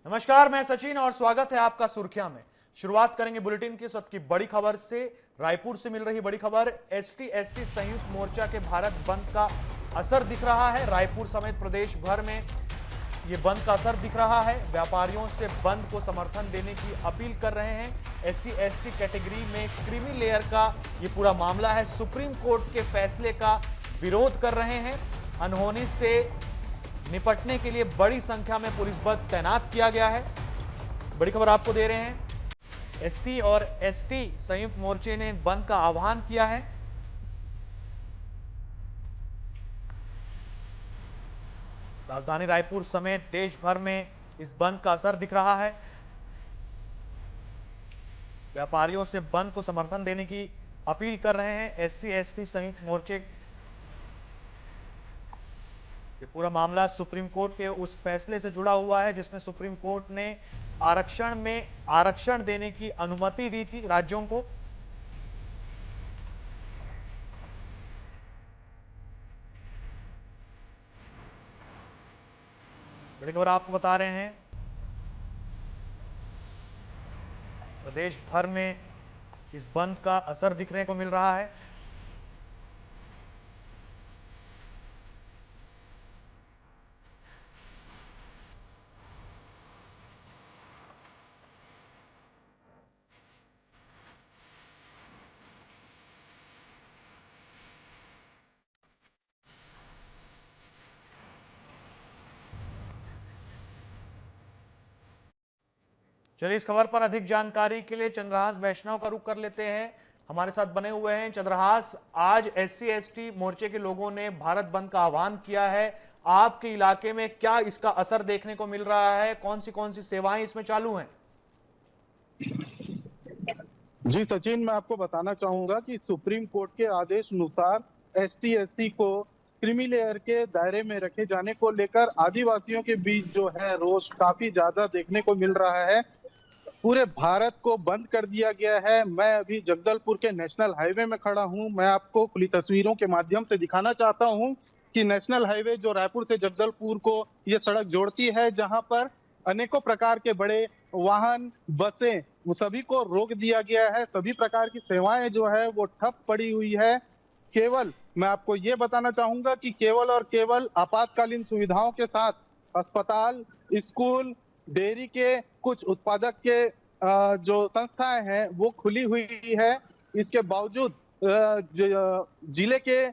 नमस्कार, मैं सचिन और स्वागत है आपका सुर्खियां में। शुरुआत करेंगे बुलेटिन की सबकी बड़ी खबर से। रायपुर से मिल रही बड़ी खबर, एसटी एससी संयुक्त मोर्चा के भारत बंद का असर दिख रहा है। रायपुर समेत प्रदेश भर में ये बंद का असर दिख रहा है। व्यापारियों से बंद को समर्थन देने की अपील कर रहे हैं। एससी एसटी कैटेगरी में क्रीमी लेयर का ये पूरा मामला है। सुप्रीम कोर्ट के फैसले का विरोध कर रहे हैं। अनहोनी से निपटने के लिए बड़ी संख्या में पुलिस बल तैनात किया गया है। बड़ी खबर आपको दे रहे हैं, एससी और एसटी संयुक्त मोर्चे ने बंद का आह्वान किया है। राजधानी रायपुर समेत देश भर में इस बंद का असर दिख रहा है। व्यापारियों से बंद को समर्थन देने की अपील कर रहे हैं एससी एसटी संयुक्त मोर्चे। ये पूरा मामला सुप्रीम कोर्ट के उस फैसले से जुड़ा हुआ है जिसमें सुप्रीम कोर्ट ने आरक्षण देने की अनुमति दी थी राज्यों को। बड़ी खबर आपको बता रहे हैं, प्रदेश भर में इस बंद का असर दिखने को मिल रहा है। चलिए इस खबर पर अधिक जानकारी के लिए चंद्रहास वैष्णव का रुख कर लेते हैं। हमारे साथ बने हुए हैं चंद्रहास। आज एससी एसटी मोर्चे के लोगों ने भारत बंद का आह्वान किया है। आपके इलाके में क्या इसका असर देखने को मिल रहा है? कौन सी सेवाएं इसमें चालू हैं? जी सचिन, मैं आपको बताना चाहूंगा कि सुप्रीम कोर्ट के आदेश अनुसार एसटी एससी को क्रीमी लेयर के दायरे में रखे जाने को लेकर आदिवासियों के बीच जो है रोष काफी ज्यादा देखने को मिल रहा है। पूरे भारत को बंद कर दिया गया है। मैं अभी जगदलपुर के नेशनल हाईवे में खड़ा हूं। मैं आपको खुली तस्वीरों के माध्यम से दिखाना चाहता हूं कि नेशनल हाईवे जो रायपुर से जगदलपुर को ये सड़क जोड़ती है, जहां पर अनेकों प्रकार के बड़े वाहन, बसें, वो सभी को रोक दिया गया है। सभी प्रकार की सेवाएं जो है वो ठप पड़ी हुई है। केवल मैं आपको ये बताना चाहूंगा कि केवल और केवल आपातकालीन सुविधाओं के साथ अस्पताल, स्कूल, डेयरी के कुछ उत्पादक के जो संस्थाएं हैं वो खुली हुई है। इसके बावजूद जिले के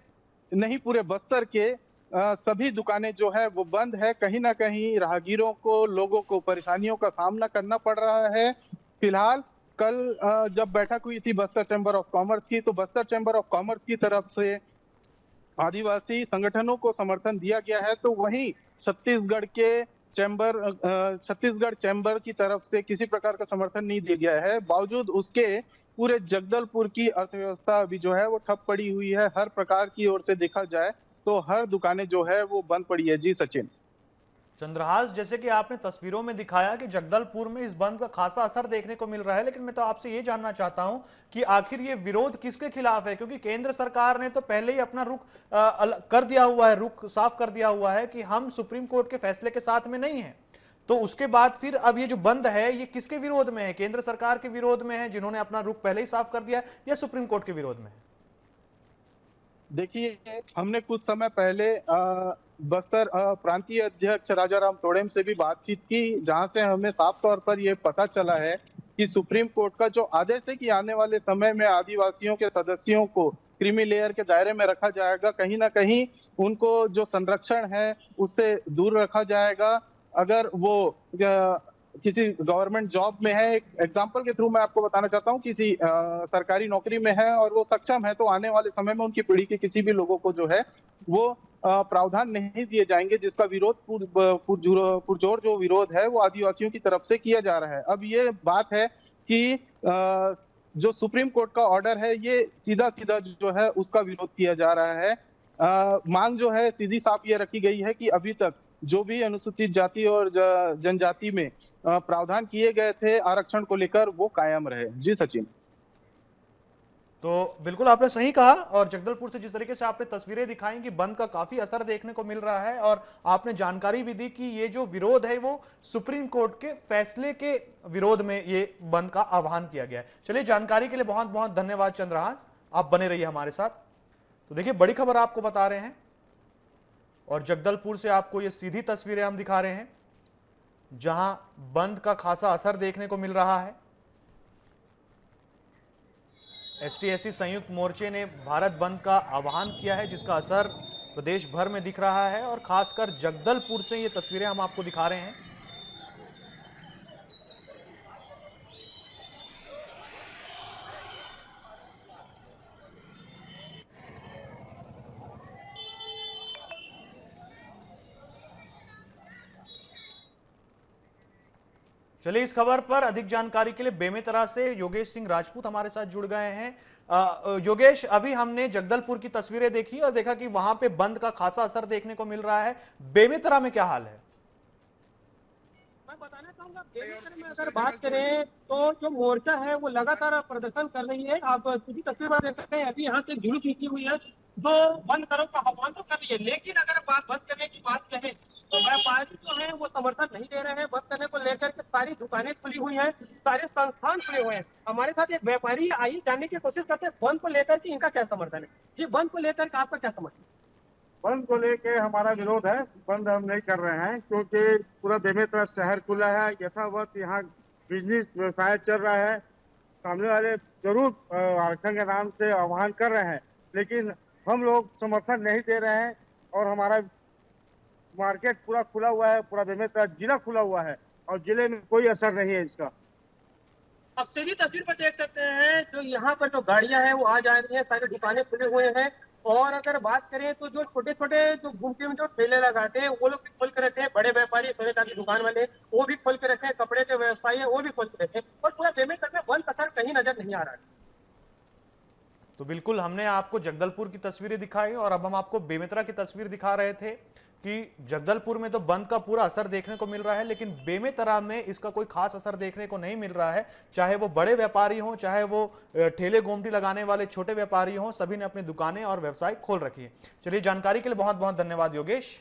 नहीं पूरे बस्तर के सभी दुकानें जो है वो बंद है। कहीं ना कहीं राहगीरों को, लोगों को परेशानियों का सामना करना पड़ रहा है। फिलहाल कल जब बैठक हुई थी बस्तर चैम्बर ऑफ कॉमर्स की, तो बस्तर चैम्बर ऑफ कॉमर्स की तरफ से आदिवासी संगठनों को समर्थन दिया गया है, तो वहीं छत्तीसगढ़ चैम्बर की तरफ से किसी प्रकार का समर्थन नहीं दिया गया है। बावजूद उसके पूरे जगदलपुर की अर्थव्यवस्था अभी जो है वो ठप पड़ी हुई है। हर प्रकार की ओर से देखा जाए तो हर दुकानें जो है वो बंद पड़ी है। जी सचिन। चंद्रहास, जैसे कि आपने तस्वीरों में दिखाया कि जगदलपुर में इस बंद का खासा असर देखने को मिल रहा है, लेकिन मैं तो आपसे ये जानना चाहता हूं कि आखिर ये विरोध किसके खिलाफ है? क्योंकि केंद्र सरकार ने तो पहले ही अपना रुख कर दिया हुआ है, रुख साफ कर दिया हुआ है कि हम सुप्रीम कोर्ट के फैसले के साथ में नहीं है। तो उसके बाद फिर अब ये जो बंद है ये किसके विरोध में है? केंद्र सरकार के विरोध में है जिन्होंने अपना रुख पहले ही साफ कर दिया है, या सुप्रीम कोर्ट के विरोध में है? देखिए, हमने कुछ समय पहले बस्तर प्रांतीय अध्यक्ष राजाराम तोड़ेम से भी बातचीत की, जहां से हमें साफ तौर पर यह पता चला है कि सुप्रीम कोर्ट का जो आदेश है कि आने वाले समय में आदिवासियों के सदस्यों को क्रीमी लेयर के दायरे में रखा जाएगा, कहीं ना कहीं उनको जो संरक्षण है उससे दूर रखा जाएगा। अगर वो किसी गवर्नमेंट जॉब में है, एक एग्जांपल के थ्रू मैं आपको बताना चाहता हूँ, किसी सरकारी नौकरी में है और वो सक्षम है, तो आने वाले समय में उनकी पीढ़ी के किसी भी लोगों को जो है वो प्रावधान नहीं दिए जाएंगे, जिसका विरोध पुरजोर जो विरोध है वो आदिवासियों की तरफ से किया जा रहा है। अब ये बात है कि जो सुप्रीम कोर्ट का ऑर्डर है ये सीधा सीधा जो है उसका विरोध किया जा रहा है। मांग जो है सीधी साफ ये रखी गई है कि अभी तक जो भी अनुसूचित जाति और जनजाति में प्रावधान किए गए थे आरक्षण को लेकर वो कायम रहे। जी सचिन। तो बिल्कुल आपने सही कहा, और जगदलपुर से जिस तरीके से आपने तस्वीरें दिखाई कि बंद का काफी असर देखने को मिल रहा है, और आपने जानकारी भी दी कि ये जो विरोध है वो सुप्रीम कोर्ट के फैसले के विरोध में ये बंद का आह्वान किया गया है। चलिए, जानकारी के लिए बहुत बहुत धन्यवाद चंद्रहास, आप बने रहिए हमारे साथ। तो देखिए, बड़ी खबर आपको बता रहे हैं और जगदलपुर से आपको ये सीधी तस्वीरें हम दिखा रहे हैं जहां बंद का खासा असर देखने को मिल रहा है। एसटी-एससी संयुक्त मोर्चे ने भारत बंद का आह्वान किया है, जिसका असर प्रदेश भर में दिख रहा है, और खासकर जगदलपुर से ये तस्वीरें हम आपको दिखा रहे हैं। चलिए, इस खबर पर अधिक जानकारी के लिए बेमेतरा से योगेश सिंह राजपूत हमारे साथ जुड़ गए हैं। योगेश, अभी हमने जगदलपुर की तस्वीरें देखी और देखा कि वहां पे बंद का खासा असर देखने को मिल रहा है। बेमेतरा में क्या हाल है? मैं बताना चाहूंगा, बेमेतरा में अगर बात करें तो जो मोर्चा है वो लगातार प्रदर्शन कर रही है। आप सीधी तस्वीर में देख सकते हैं, अभी यहाँ से जुलूस निकली हुई है जो बंद करो का आह्वान तो कर रही है, लेकिन अगर बात बंद करने की बात करें तो व्यापारी जो है वो समर्थन नहीं दे रहे हैं। बंद करने को लेकर के सारी दुकानें खुली हुई हैं, सारे संस्थान खुले हुए हैं। हमारे साथ एक व्यापारी आई, जानने की कोशिश करते हैं बंद को लेकर के इनका क्या समर्थन है। जी, बंद को लेकर के आपका क्या समर्थन? बंद को लेके हमारा विरोध है। बंद हम नहीं कर रहे हैं क्योंकि पूरा बेमेतरा शहर खुला है, यथावत यहाँ बिजनेस व्यवसाय चल रहा है। सामने वाले जरूर आरक्षण के नाम से आह्वान कर रहे हैं, लेकिन हम लोग समर्थन नहीं दे रहे हैं। और हमारा मार्केट पूरा खुला हुआ है, पूरा बेमेतरा जिला खुला हुआ है और जिले में कोई असर नहीं है इसका। आप सीधी तस्वीर पर देख सकते हैं, जो यहाँ पर जो गाड़ियां हैं वो आ जा रही हैं, सारी दुकानें खुले हुए हैं। और अगर बात करें तो जो छोटे छोटे जो घूमते में जो ठेले लगाते हैं वो लोग भी खोल के रखे हैं। बड़े व्यापारी, सोने चांदी दुकान वाले, वो भी खोल के रखे हैं। कपड़े के व्यवसायी है वो भी खोल के रखे हैं, और पूरा बेमेतरा में बंद असर कहीं नजर नहीं आ रहा है। तो बिल्कुल हमने आपको जगदलपुर की तस्वीरें दिखाई और अब हम आपको बेमेतरा की तस्वीर दिखा रहे थे कि जगदलपुर में तो बंद का पूरा असर देखने को मिल रहा है, लेकिन बेमेतरा में इसका कोई खास असर देखने को नहीं मिल रहा है। चाहे वो बड़े व्यापारी हों, चाहे वो ठेले गोमटी लगाने वाले छोटे व्यापारी हों, सभी ने अपनी दुकानें और व्यवसाय खोल रखी है। चलिए, जानकारी के लिए बहुत बहुत धन्यवाद योगेश।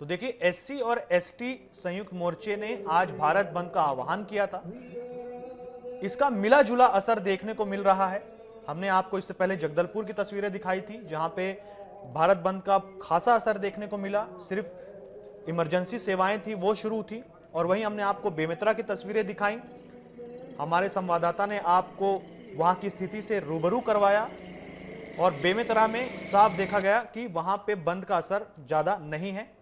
तो देखिए, एससी और एसटी संयुक्त मोर्चे ने आज भारत बंद का आह्वान किया था। इसका मिला जुला असर देखने को मिल रहा है। हमने आपको इससे पहले जगदलपुर की तस्वीरें दिखाई थी जहां पे भारत बंद का खासा असर देखने को मिला, सिर्फ इमरजेंसी सेवाएं थी वो शुरू थी। और वहीं हमने आपको बेमेतरा की तस्वीरें दिखाई, हमारे संवाददाता ने आपको वहां की स्थिति से रूबरू करवाया और बेमेतरा में साफ देखा गया कि वहां पे बंद का असर ज्यादा नहीं है।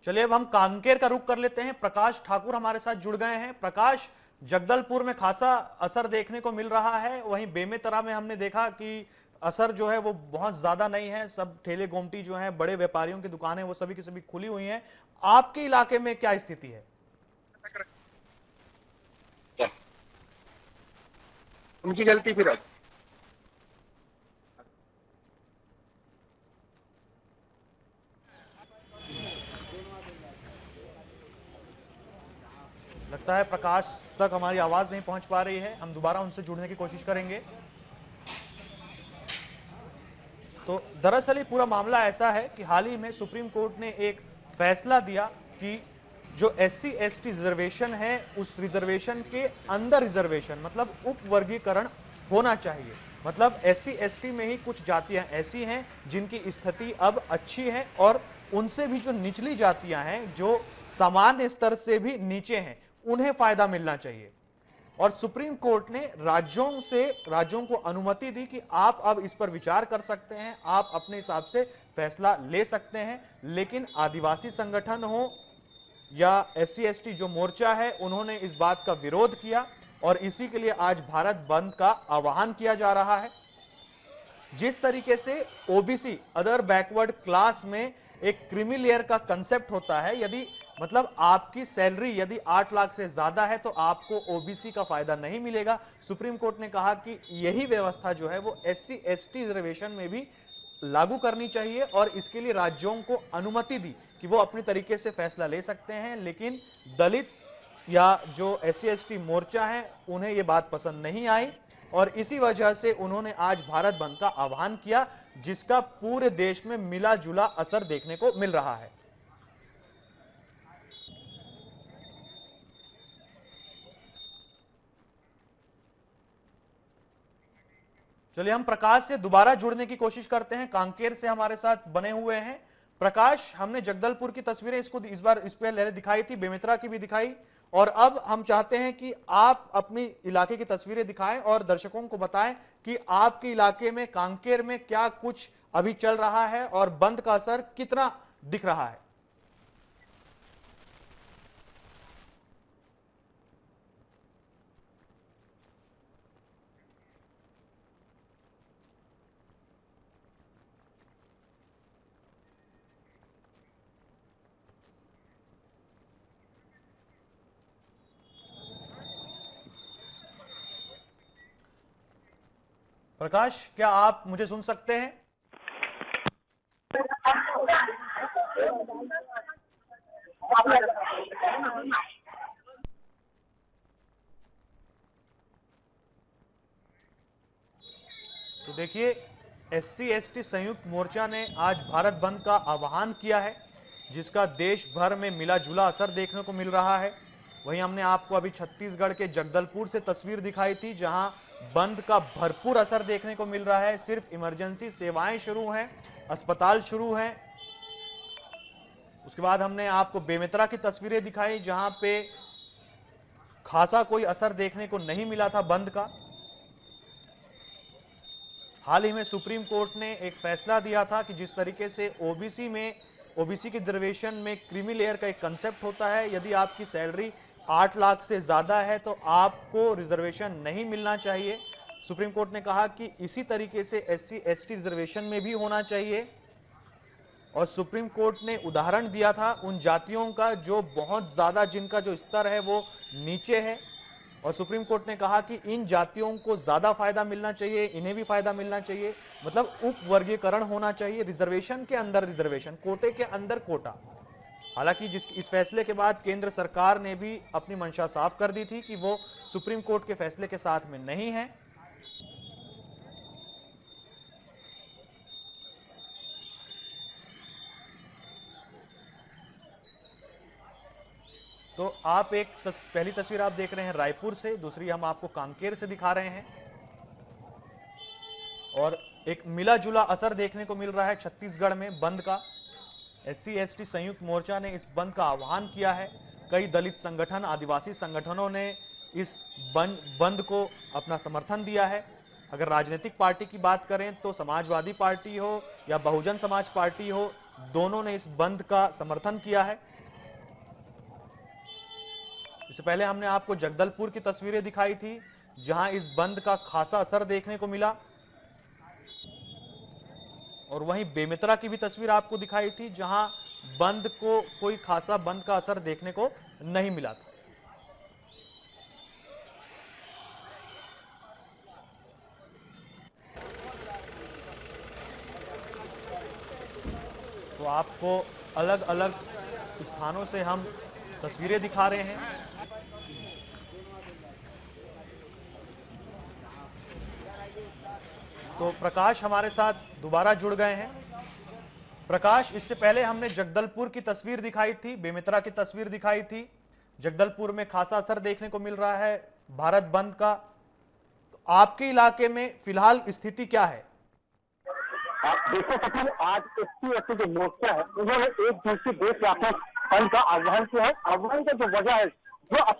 चलिए, अब हम कांकेर का रुख कर लेते हैं। प्रकाश ठाकुर हमारे साथ जुड़ गए हैं। प्रकाश, जगदलपुर में खासा असर देखने को मिल रहा है, वहीं बेमेतरा में हमने देखा कि असर जो है वो बहुत ज्यादा नहीं है। सब ठेले गोमटी जो है, बड़े व्यापारियों की दुकानें, वो सभी की सभी खुली हुई हैं। आपके इलाके में क्या स्थिति है? उनकी गलती फिर लगता है प्रकाश तक हमारी आवाज नहीं पहुंच पा रही है, हम दोबारा उनसे जुड़ने की कोशिश करेंगे। तो दरअसल ये पूरा मामला ऐसा है कि हाल ही में सुप्रीम कोर्ट ने एक फैसला दिया कि जो एससी एसटी रिजर्वेशन है, उस रिजर्वेशन के अंदर रिजर्वेशन मतलब उप वर्गीकरण होना चाहिए। मतलब एससी एसटी में ही कुछ जातियां ऐसी हैं जिनकी स्थिति अब अच्छी है और उनसे भी जो निचली जातियां हैं, जो सामान्य स्तर से भी नीचे हैं, उन्हें फायदा मिलना चाहिए। और सुप्रीम कोर्ट ने राज्यों को अनुमति दी कि आप अब इस पर विचार कर सकते हैं, आप अपने हिसाब से फैसला ले सकते हैं। लेकिन आदिवासी संगठन हो या एससी एसटी जो मोर्चा है, उन्होंने इस बात का विरोध किया और इसी के लिए आज भारत बंद का आह्वान किया जा रहा है। जिस तरीके से ओबीसी अदर बैकवर्ड क्लास में एक क्रीमी लेयर का कंसेप्ट होता है, यदि मतलब आपकी सैलरी यदि 8 लाख से ज्यादा है तो आपको ओबीसी का फायदा नहीं मिलेगा। सुप्रीम कोर्ट ने कहा कि यही व्यवस्था जो है वो SC ST रिजर्वेशन में भी लागू करनी चाहिए और इसके लिए राज्यों को अनुमति दी कि वो अपने तरीके से फैसला ले सकते हैं, लेकिन दलित या जो SC ST मोर्चा है उन्हें ये बात पसंद नहीं आई और इसी वजह से उन्होंने आज भारत बंद का आह्वान किया, जिसका पूरे देश में मिला जुला असर देखने को मिल रहा है। चलिए हम प्रकाश से दोबारा जुड़ने की कोशिश करते हैं, कांकेर से हमारे साथ बने हुए हैं प्रकाश। हमने जगदलपुर की तस्वीरें इस बार इस पे दिखाई थी, बेमेतरा की भी दिखाई, और अब हम चाहते हैं कि आप अपनी इलाके की तस्वीरें दिखाएं और दर्शकों को बताएं कि आपके इलाके में कांकेर में क्या कुछ अभी चल रहा है और बंद का असर कितना दिख रहा है। प्रकाश, क्या आप मुझे सुन सकते हैं? तो देखिए, SC ST संयुक्त मोर्चा ने आज भारत बंद का आह्वान किया है, जिसका देश भर में मिला जुला असर देखने को मिल रहा है। वहीं हमने आपको अभी छत्तीसगढ़ के जगदलपुर से तस्वीर दिखाई थी, जहां बंद का भरपूर असर देखने को मिल रहा है। सिर्फ इमरजेंसी सेवाएं शुरू हैं, अस्पताल शुरू हैं। उसके बाद हमने आपको बेमेतरा की तस्वीरें दिखाई, जहां पे खासा कोई असर देखने को नहीं मिला था बंद का। हाल ही में सुप्रीम कोर्ट ने एक फैसला दिया था कि जिस तरीके से ओबीसी की रिजर्वेशन में क्रीमी लेयर का एक कंसेप्ट होता है, यदि आपकी सैलरी 8 लाख से ज्यादा है तो आपको रिजर्वेशन नहीं मिलना चाहिए। सुप्रीम कोर्ट ने कहा कि इसी तरीके से SC ST रिजर्वेशन में भी होना चाहिए और सुप्रीम कोर्ट ने उदाहरण दिया था उन जातियों का जो बहुत ज्यादा, जिनका जो स्तर है वो नीचे है, और सुप्रीम कोर्ट ने कहा कि इन जातियों को ज्यादा फायदा मिलना चाहिए, इन्हें भी फायदा मिलना चाहिए, मतलब उप वर्गीकरण होना चाहिए, रिजर्वेशन के अंदर रिजर्वेशन, कोटे के अंदर कोटा। हालांकि इस फैसले के बाद केंद्र सरकार ने भी अपनी मंशा साफ कर दी थी कि वो सुप्रीम कोर्ट के फैसले के साथ में नहीं है। तो आप पहली तस्वीर आप देख रहे हैं रायपुर से, दूसरी हम आपको कांकेर से दिखा रहे हैं और एक मिला जुला असर देखने को मिल रहा है छत्तीसगढ़ में बंद का। SC ST संयुक्त मोर्चा ने इस बंद का आह्वान किया है। कई दलित संगठन, आदिवासी संगठनों ने इस बंद को अपना समर्थन दिया है। अगर राजनीतिक पार्टी की बात करें तो समाजवादी पार्टी हो या बहुजन समाज पार्टी हो, दोनों ने इस बंद का समर्थन किया है। इससे पहले हमने आपको जगदलपुर की तस्वीरें दिखाई थी, जहां इस बंद का खासा असर देखने को मिला, और वहीं बेमेतरा की भी तस्वीर आपको दिखाई थी, जहां बंद को कोई खासा बंद का असर देखने को नहीं मिला था। तो आपको अलग अलग स्थानों से हम तस्वीरें दिखा रहे हैं। तो प्रकाश हमारे साथ दोबारा जुड़ गए हैं। प्रकाश, इससे पहले हमने जगदलपुर की तस्वीर दिखाई थी, बेमेतरा की तस्वीर दिखाई थी। जगदलपुर में खासा असर देखने को मिल रहा है भारत बंद का। तो आपके इलाके में फिलहाल स्थिति क्या है? देखो सचिन, आज SC ST जो मोर्चा है उन्होंने एक दिवसीय देशव्यापी बंद का आह्वान किया है। आह्वान का जो वजह है, जो अब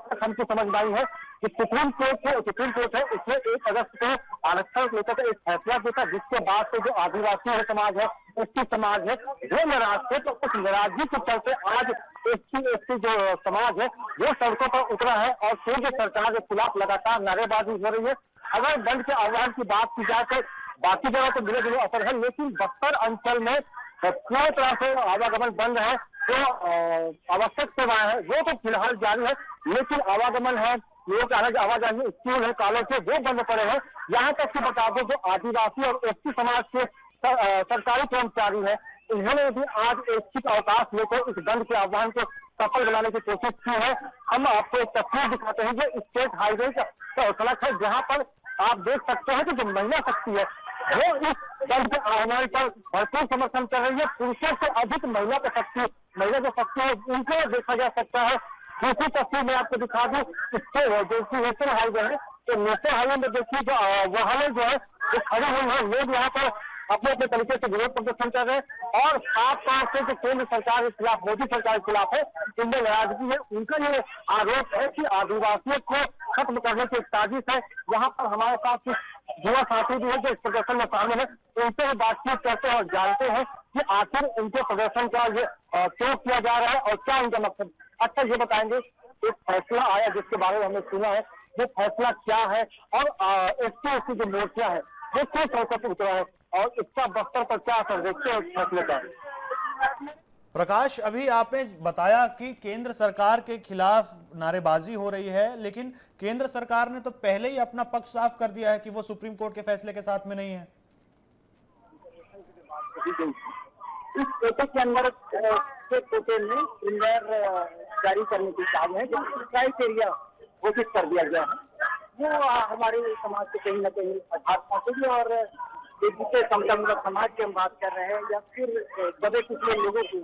तक हमको समझ में आई है कि सुप्रीम कोर्ट है उसने 1 अगस्त को आरक्षण को लेकर एक फैसला दिया, जिसके बाद से जो आदिवासी समाज है, ST समाज है, वो नाराज थे। तो उस नाराजगी के चलते आज SC ST जो समाज है वो सड़कों पर उतरा है और केंद्र सरकार के खिलाफ लगातार नारेबाजी हो रही है। अगर बंद के आह्वान की बात की जाए तो बाकी जगह तो धीरे धीरे असर है, लेकिन बस्तर अंचल में पूरी तरह से आवागमन बंद है। जो आवश्यक सेवाएं है वो तो फिलहाल जारी है, लेकिन आवागमन है, लोगों के आवाजाही स्कूल है, कॉलेज है, वो बंद पड़े हैं। यहाँ तक कि बता दें, जो आदिवासी और एसटी समाज के सरकारी कर्मचारी है, इन्होंने भी आज ऐच्छिक अवकाश लेकर इस बंद के आह्वान को सफल बनाने की कोशिश की है। हम आपको एक तस्वीर दिखाते हैं, ये स्टेट हाईवे का सड़क है, जहाँ पर आप देख सकते हैं कि जो महिला शक्ति है वो इस बंद के आह्वान पर भरपूर समर्थन कर रही है। पुरुषों से अधिक महिला जो शक्ति है उनको देखा जा सकता है। दूसरी तस्वीर में आपको दिखा दूं, इससे जो नेशनल हाईवे है, तो नेशनल हाईवे में देखिए जो वाहनें जो है वो खड़ी हुई है, लोग यहाँ पर अपने अपने तरीके से विरोध प्रदर्शन कर रहे हैं। और साफ तौर से जो केंद्र सरकार के खिलाफ, मोदी सरकार के खिलाफ है, इनमें नाराजगी है। उनका ये आरोप है कि आदिवासियों को खत्म करने की एक साजिश है। यहाँ पर हमारे साथ युवा साथी भी है जो इस प्रदर्शन में शामिल है, उनसे भी बातचीत करते हैं और जानते हैं कि आखिर उनके प्रदर्शन का ये क्यों किया जा रहा है और क्या उनका मकसद। अच्छा, ये बताएंगे, एक फैसला आया जिसके बारे में हमने सुना है, वो फैसला क्या है और एसटी जो मोर्चा है वो क्यों सड़कों पर उतरा है और इसका बस्तर पर क्या असर देखते हैं फैसले का। प्रकाश, अभी आपने बताया कि केंद्र सरकार के खिलाफ नारेबाजी हो रही है, लेकिन केंद्र सरकार ने तो पहले ही अपना पक्ष साफ कर दिया है कि वो सुप्रीम कोर्ट के फैसले के साथ में नहीं है। इस कोटे के अंदर के कोटे में क्रिमिनल जारी करने की काम है, जो क्राइटेरिया घोषित कर दिया गया है, वो हमारे समाज को कहीं ना कहीं आघात पहुंचेगी। और एक दूसरे समतामूलक समाज की हम बात कर रहे हैं या फिर दबे कुचले लोगों को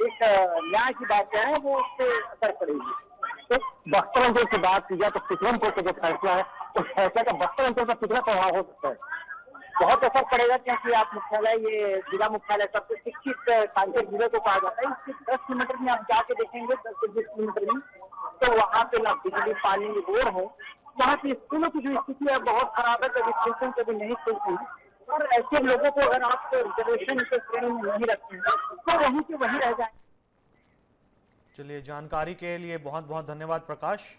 एक न्याय की बात कर रहे हैं, वो उससे असर पड़ेगी। तो बस्तर अंचल की बात की जाए तो सुप्रीम कोर्ट का जो फैसला है, उस फैसला का बस्तर अंचल का कितना प्रभाव हो सकता है? बहुत असर पड़ेगा, क्योंकि आप मुख्यालय, ये जिला मुख्यालय सबसे शिक्षित कांकेर जिले को कहा जाता है। इसके 10 किलोमीटर में आप जाके देखेंगे, 10 से 20 किलोमीटर में, तो वहाँ पे ना बिजली, पानी, रोड है। यहाँ की स्कूलों की जो स्थिति है बहुत खराब है, कभी खुलते हैं कभी नहीं खुलते हैं। और ऐसे लोगों को अगर आप रिजर्वेशन के श्रेणी में नहीं रखते हैं तो वहीं के वहीं रह जाए। चलिए, जानकारी के लिए बहुत बहुत धन्यवाद प्रकाश।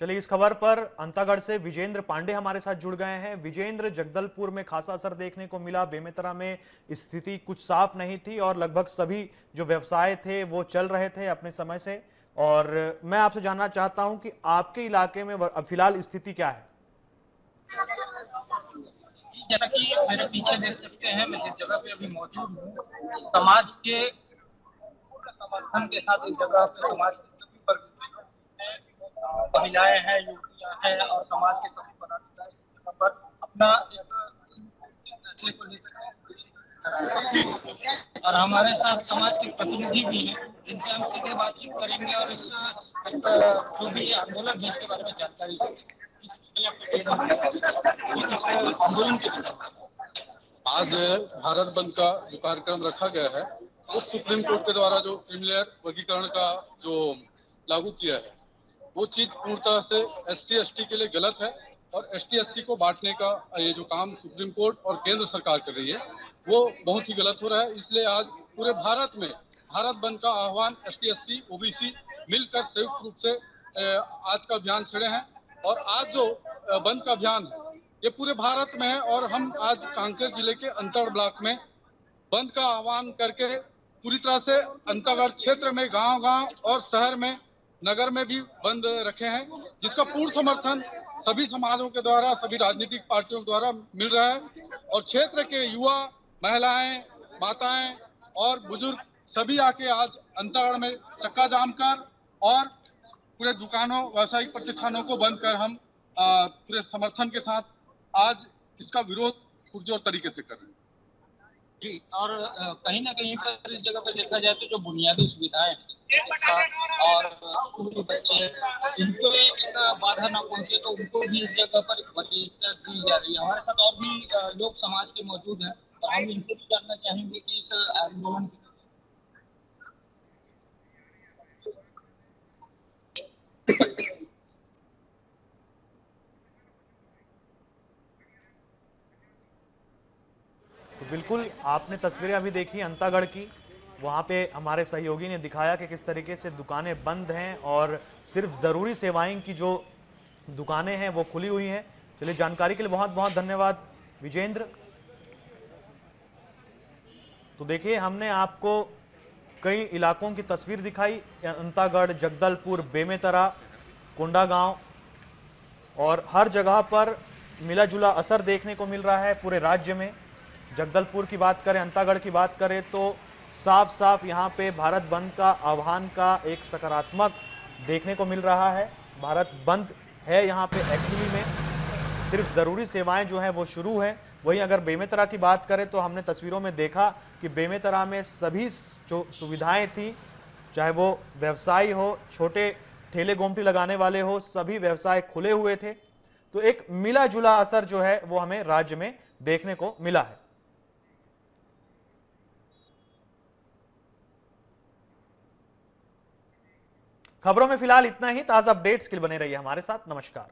चलिए, इस खबर पर अंतागढ़ से विजेंद्र पांडे हमारे साथ जुड़ गए हैं। विजेंद्र, जगदलपुर में खासा असर देखने को मिला, बेमेतरा में स्थिति कुछ साफ नहीं थी और लगभग सभी जो व्यवसाय थे वो चल रहे थे अपने समय से। और मैं आपसे जानना चाहता हूं कि आपके इलाके में फिलहाल स्थिति क्या है? जैसा कि मेरे पीछे देख सकते हैं, मैं जिस जगह पे अभी मौजूद हूँ, समाज के समर्थन के साथ इस जगह पे समाज के सभी वर्ग महिलाएं हैं, युवतियां हैं और समाज के सभी पदाधिकारी इस जगह पर अपना फैसले को लेकर और हमारे साथ समाज के प्रतिनिधि भी हैं, जिनसे हम सीधे बातचीत करेंगे और इस जो भी आंदोलन है इसके बारे में जानकारी देंगे। आज भारत बंद का जो कार्यक्रम रखा गया है, उस सुप्रीम कोर्ट के द्वारा जो क्रिमिनल वर्गीकरण का जो लागू किया है, वो चीज पूरी तरह से एसटी एसटी के लिए गलत है। और एसटी एसटी को बांटने का ये जो काम सुप्रीम कोर्ट और केंद्र सरकार कर रही है, वो बहुत ही गलत हो रहा है। इसलिए आज पूरे भारत में भारत बंद का आह्वान एसटी एसटी ओबीसी मिलकर संयुक्त रूप से आज का अभियान छेड़े हैं। और आज जो बंद का अभियान है ये पूरे भारत में है। और हम आज कांकेर जिले के अंतगढ़ ब्लॉक में बंद का आह्वान करके पूरी तरह से अंतगढ़ क्षेत्र में गांव-गांव और शहर में, नगर में भी बंद रखे हैं, जिसका पूर्ण समर्थन सभी समाजों के द्वारा, सभी राजनीतिक पार्टियों द्वारा मिल रहा है। और क्षेत्र के युवा, महिलाएं, माताएं और बुजुर्ग सभी आके आज अंतगढ़ में चक्का जाम कर और पूरे दुकानों, व्यावसायिक प्रतिष्ठानों को बंद कर हम पूरे समर्थन के साथ आज इसका विरोध पुरजोर तरीके से कर रहे हैं। जी, और कहीं ना कहीं पर इस जगह पर देखा जाए तो जो बुनियादी सुविधाएं और स्कूली बच्चे, इनको एक बाधा ना पहुंचे तो उनको भी इस जगह पर वरीयता दी जा रही है। हमारे साथ और भी लोग समाज के मौजूद हैं और हम इनसे भी जानना चाहेंगे कि इस आंदोलन तो बिल्कुल आपने तस्वीरें अभी देखी अंतागढ़ की, वहाँ पे हमारे सहयोगी ने दिखाया कि किस तरीके से दुकानें बंद हैं और सिर्फ ज़रूरी सेवाएं की जो दुकानें हैं वो खुली हुई हैं। चलिए, जानकारी के लिए बहुत बहुत धन्यवाद विजेंद्र। तो देखिए, हमने आपको कई इलाकों की तस्वीर दिखाई, अंतागढ़, जगदलपुर, बेमेतरा, कोंडागांव, और हर जगह पर मिला जुला असर देखने को मिल रहा है पूरे राज्य में। जगदलपुर की बात करें, अंतागढ़ की बात करें तो साफ साफ यहाँ पे भारत बंद का आह्वान का एक सकारात्मक देखने को मिल रहा है। भारत बंद है यहाँ पे एक्चुअली में, सिर्फ ज़रूरी सेवाएं जो हैं वो शुरू हैं। वहीं अगर बेमेतरा की बात करें तो हमने तस्वीरों में देखा कि बेमेतरा में सभी जो सुविधाएं थी, चाहे वो व्यवसायी हो, छोटे ठेले गोमटी लगाने वाले हो, सभी व्यवसाय खुले हुए थे। तो एक मिला जुला असर जो है वो हमें राज्य में देखने को मिला है। खबरों में फिलहाल इतना ही। ताजा अपडेट्स के लिए बने रहिए हमारे साथ। नमस्कार।